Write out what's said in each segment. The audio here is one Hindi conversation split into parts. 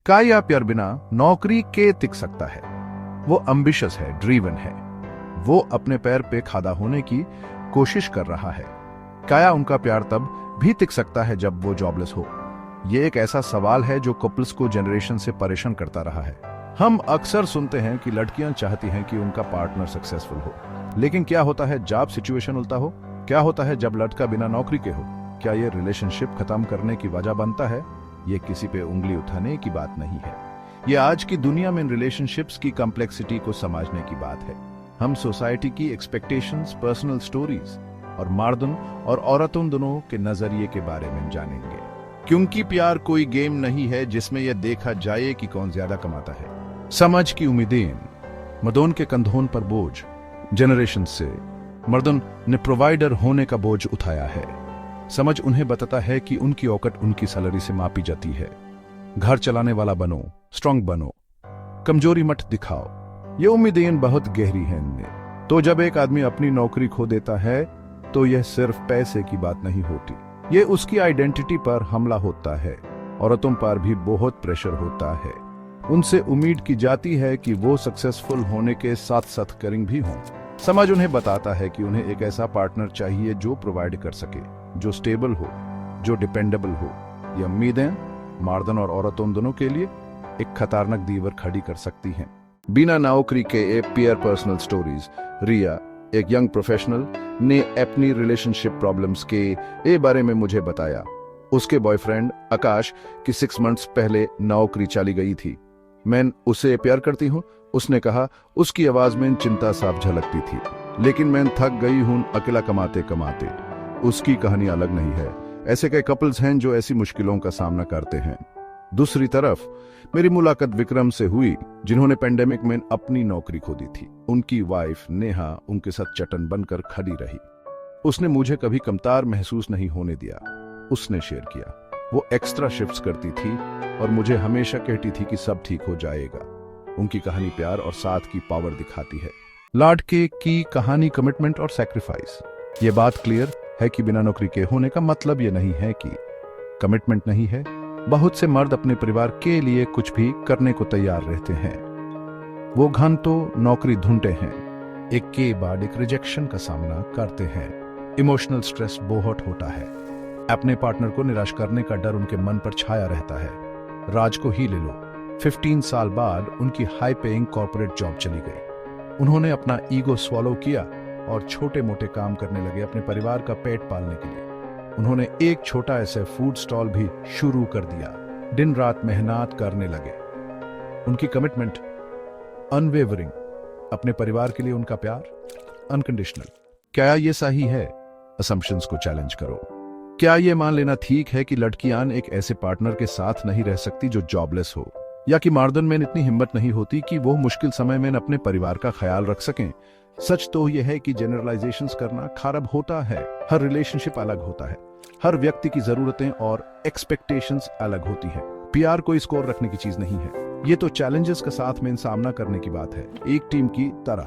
काया प्यार बिना नौकरी के टिक सकता है। वो एम्बिशियस है, ड्रीवन है, वो अपने पैर पे खड़ा होने की कोशिश कर रहा है। काया उनका प्यार तब भी टिक सकता है जब वो जॉबलेस हो। ये एक ऐसा सवाल है जो कपल्स को जनरेशन से परेशान करता रहा है। हम अक्सर सुनते हैं कि लड़कियां चाहती हैं कि उनका पार्टनर सक्सेसफुल हो, लेकिन क्या होता है जब सिचुएशन उल्टा हो? क्या होता है जब लड़का बिना नौकरी के हो? क्या ये रिलेशनशिप खत्म करने की वजह बनता है? ये किसी पे उंगली उठाने की बात नहीं है। ये आज की दुनिया में रिलेशनशिप्स की कॉम्प्लेक्सिटी को समझने की बात है। हम सोसाइटी की एक्सपेक्टेशंस, पर्सनल स्टोरीज और मर्दों और औरतों दोनों के नजरिए के बारे में जानेंगे, क्योंकि प्यार कोई गेम नहीं है जिसमें यह देखा जाए कि कौन ज्यादा कमाता है। समझ की उम्मीदें, मर्दों के कंधों पर बोझ। जनरेशन से मर्दों ने प्रोवाइडर होने का बोझ उठाया है। समझ उन्हें बताता है कि उनकी औकत उनकी सैलरी से मापी जाती है। घर चलाने वाला बनो, स्ट्रांग बनो, कमजोरी मत दिखाओ। ये उम्मीदें बहुत गहरी हैं इनमें। तो जब एक आदमी अपनी नौकरी खो देता है तो यह सिर्फ पैसे की बात नहीं होती, ये उसकी आइडेंटिटी पर हमला होता है। औरतों पर भी बहुत प्रेशर होता है। उनसे उम्मीद की जाती है कि वो सक्सेसफुल होने के साथ साथ करेंग भी हों। समझ उन्हें बताता है कि उन्हें एक ऐसा पार्टनर चाहिए जो प्रोवाइड कर सके, जो स्टेबल हो, जो डिपेंडेबल हो। ये उम्मीदें मर्दों और औरतों दोनों के लिए एक खतरनाक दीवार खड़ी कर सकती हैं। बिना नौकरी के एक पेयर पर्सनल स्टोरीज। रिया, एक यंग प्रोफेशनल, ने अपनी रिलेशनशिप प्रॉब्लम्स के बारे में मुझे बताया। उसके बॉयफ्रेंड आकाश की 6 मंथ्स पहले नौकरी चली गई थी। मैं उसे प्यार करती हूँ, उसने कहा। उसकी आवाज में चिंता साफ झलकती थी। लेकिन मैं थक गई हूँ अकेला कमाते कमाते। उसकी कहानी अलग नहीं है। ऐसे कई कपल्स हैं जो ऐसी मुश्किलों का सामना करते हैं। दूसरी तरफ मेरी मुलाकात विक्रम से हुई, जिन्होंने पेंडेमिक में अपनी नौकरी खो दी थी। उनकी वाइफ नेहा उनके साथ चटन बनकर खड़ी रही। उसने मुझे कभी कमतार महसूस नहीं होने दिया। उसने शेयर किया, वो एक्स्ट्रा शिफ्ट्स करती थी और मुझे हमेशा कहती थी कि सब ठीक हो जाएगा। उनकी कहानी प्यार और साथ की पावर दिखाती है। लाडके की कहानी कमिटमेंट और सैक्रिफाइस। ये बात क्लियर है कि बिना नौकरी के होने का मतलब ये नहीं है कि कमिटमेंट नहीं है। बहुत से मर्द अपने परिवार के लिए कुछ भी करने को तैयार रहते हैं। वो घन तो नौकरी ढूंढते हैं, एक के बाद एक रिजेक्शन का सामना करते हैं। इमोशनल स्ट्रेस बहुत होता है। अपने पार्टनर को निराश करने का डर उनके मन पर छाया रहता है। राज को ही ले लो। 15 साल बाद उनकी हाई पेइंग कॉर्पोरेट जॉब चली गई। उन्होंने अपना ईगो स्वॉलो किया और छोटे मोटे काम करने लगे अपने परिवार का पेट पालने के लिए। उन्होंने एक छोटा ऐसे फूड स्टॉल भी शुरू कर दिया। दिन रात मेहनत करने लगे। उनकी कमिटमेंट अनवेवरिंग, अपने परिवार के लिए उनका प्यार अनकंडीशनल। क्या ये सही है? असम्पशंस को चैलेंज करो। क्या ये मान लेना ठीक है कि लड़कियां एक ऐसे पार्टनर के साथ नहीं रह सकती जो जॉबलेस हो, या कि मर्दन में इतनी हिम्मत नहीं होती कि वो मुश्किल समय में अपने परिवार का ख्याल रख सकें? सच तो यह है कि जनरलाइजेशंस करना खराब होता है। हर रिलेशनशिप अलग होता है। हर व्यक्ति की जरूरतें और एक्सपेक्टेशंस अलग होती हैं। प्यार कोई स्कोर रखने की चीज नहीं है। ये तो चैलेंजेस के साथ में सामना करने की बात है, एक टीम की तरह।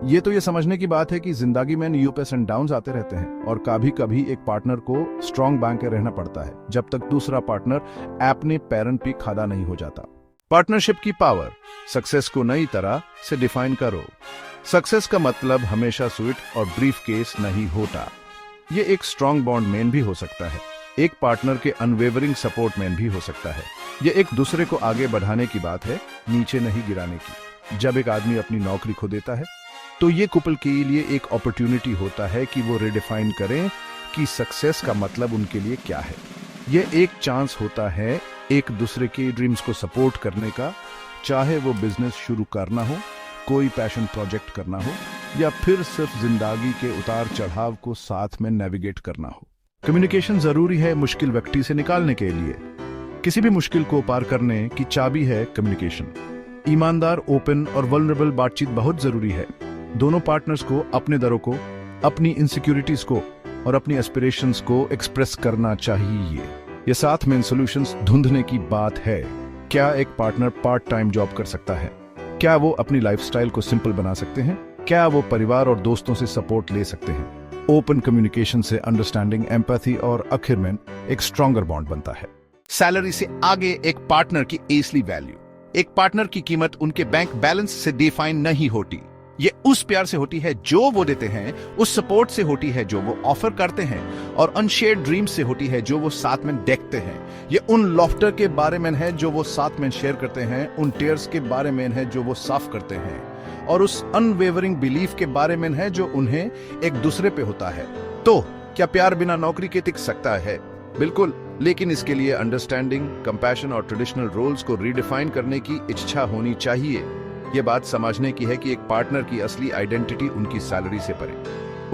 ये तो ये समझने की बात है कि जिंदगी में यूप्स एंड डाउन्स आते रहते हैं और कभी कभी एक पार्टनर को स्ट्रांग बैंक के रहना पड़ता है जब तक दूसरा पार्टनर अपने पैरेंट पे खड़ा नहीं हो जाता। पार्टनरशिप की पावर। सक्सेस को नई तरह से डिफाइन करो। सक्सेस का मतलब हमेशा स्वीट और ब्रीफ केस नहीं होता। ये एक स्ट्रांग बॉन्ड मैन भी हो सकता है, एक पार्टनर के अनवेवरिंग सपोर्ट मैन भी हो सकता है। ये एक दूसरे को आगे बढ़ाने की बात है, नीचे नहीं गिराने की। जब एक आदमी अपनी नौकरी खो देता है तो ये कपल के लिए एक अपॉर्चुनिटी होता है कि वो रिडिफाइन करें कि सक्सेस का मतलब उनके लिए क्या है। ये एक चांस होता है एक दूसरे के ड्रीम्स को सपोर्ट करने का, चाहे वो बिजनेस शुरू करना हो, कोई पैशन प्रोजेक्ट करना हो, या फिर सिर्फ जिंदगी के उतार चढ़ाव को साथ में नेविगेट करना हो। कम्युनिकेशन जरूरी है मुश्किल व्यक्ति से निकालने के लिए। किसी भी मुश्किल को पार करने की चाबी है कम्युनिकेशन। ईमानदार, ओपन और वल्नरेबल बातचीत बहुत जरूरी है। दोनों पार्टनर्स को अपने दरों को, अपनी इनसिक्योरिटीज को और अपनी एस्पिरेशंस को एक्सप्रेस करना चाहिए। ये साथ में सॉल्यूशंस ढूंढने की बात है। क्या एक पार्टनर पार्ट टाइम जॉब कर सकता है? क्या वो अपनी लाइफस्टाइल को सिंपल बना सकते हैं? क्या वो परिवार और दोस्तों से सपोर्ट ले सकते हैं? ओपन कम्युनिकेशन से अंडरस्टैंडिंग, एम्पैथी और आखिर में एक स्ट्रॉन्गर बॉन्ड बनता है। सैलरी से आगे एक पार्टनर की एसली वैल्यू। एक पार्टनर की कीमत उनके बैंक बैलेंस से डिफाइन नहीं होती। ये उस प्यार से होती है जो वो देते हैं, उस सपोर्ट से होती है जो वो ऑफर करते हैं, और अनशेयर्ड ड्रीम्स से होती है जो वो साथ में देखते हैं। ये उन लॉफ्टर के बारे में है जो वो साथ में शेयर करते हैं, उन टेयर्स के बारे में है जो वो साफ करते हैं, और उस अनवेवरिंग बिलीफ के बारे में है जो उन्हें एक दूसरे पे होता है। तो क्या प्यार बिना नौकरी के टिक सकता है? बिल्कुल, लेकिन इसके लिए अंडरस्टैंडिंग, कंपैशन और ट्रेडिशनल रोल्स को रीडिफाइन करने की इच्छा होनी चाहिए। यह बात समझने की है कि एक पार्टनर की असली आइडेंटिटी उनकी सैलरी से परे,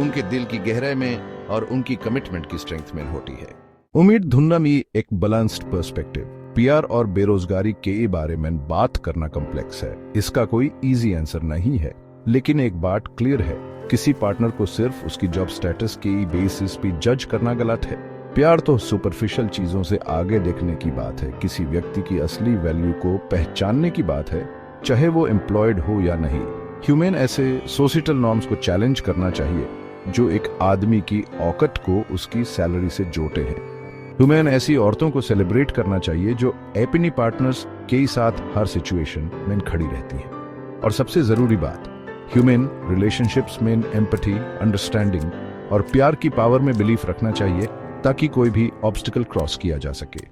उनके दिल की गहराई में और उनकी कमिटमेंट की स्ट्रेंथ में होती है। उम्मीद धुंधा में एक बैलेंस्ड पर्सपेक्टिव। पीआर और बेरोजगारी के बारे में बात करना कॉम्प्लेक्स है, इसका कोई इजी आंसर नहीं है, लेकिन एक बात क्लियर है, किसी पार्टनर को सिर्फ उसकी जॉब स्टेटस के बेसिस पे जज करना गलत है। प्यार तो सुपरफिशियल चीजों से आगे देखने की बात है, किसी व्यक्ति की असली वैल्यू को पहचानने की बात है, चाहे वो एम्प्लॉयड हो या नहीं। ह्यूमन ऐसे सोसाइटल नॉर्म्स को चैलेंज करना चाहिए जो एक आदमी की औकत को उसकी सैलरी से जोड़ते हैं। ह्यूमन ऐसी औरतों को सेलिब्रेट करना चाहिए जो अपनी पार्टनर्स के साथ हर सिचुएशन में खड़ी रहती हैं। और सबसे जरूरी बात, ह्यूमन रिलेशनशिप्स में एम्पैथी, अंडरस्टैंडिंग और प्यार की पावर में बिलीफ रखना चाहिए ताकि कोई भी ऑब्स्टिकल क्रॉस किया जा सके।